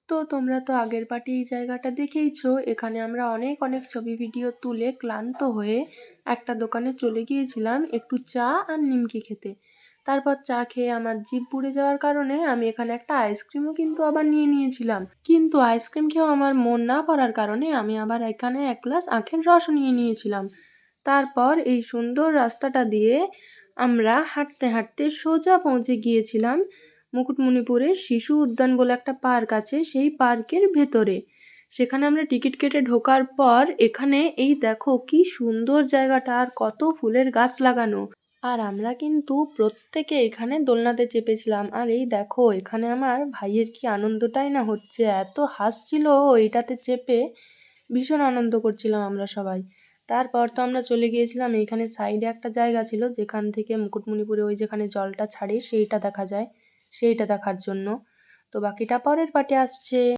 তো তোমরা তো আগের পার্টি এই জায়গাটা দেখেইছো। এখানে আমরা অনেক ছবি ভিডিও তুলে ক্লান্ত হয়ে একটা দোকানে চলে গিয়েছিলাম একটু চা আর নিমকি খেতে। তারপর চা খেয়ে আমার জিভ পুড়ে যাওয়ার কারণে আমি এখানে একটা আইসক্রিমও কিন্তু আবার নিয়ে নিয়েছিলাম। কিন্তু আইসক্রিম খেয়েও আমার মন না ভরার কারণে আমি আবার এখানে এক গ্লাস আখের রসও নিয়ে নিয়েছিলাম। তারপর এই সুন্দর রাস্তাটা দিয়ে আমরা হাঁটতে সোজা পৌঁছে গিয়েছিলাম মুকুটমণিপুরের শিশু উদ্যান বলে একটা পার্ক আছে, সেই পার্কের ভেতরে। সেখানে আমরা টিকিট কেটে ঢোকার পর এখানে এই দেখো কি সুন্দর জায়গাটা, আর কত ফুলের গাছ লাগানো। আর আমরা কিন্তু প্রত্যেকে এখানে দোলনাতে চেপেছিলাম। আর এই দেখো এখানে আমার ভাইয়ের কি আনন্দটাই না হচ্ছে, এত হাসছিল ও এইটাতে চেপে। ভীষণ আনন্দ করছিলাম আমরা সবাই। তারপর তো আমরা চলে গিয়েছিলাম এইখানে সাইডে একটা জায়গা ছিল যেখান থেকে মুকুটমণিপুরে ওই যেখানে জলটা ছাড়ে সেইটা দেখা যায়, সেইটা দেখার জন্য। তো বাকিটা পরের পার্টে আসছে।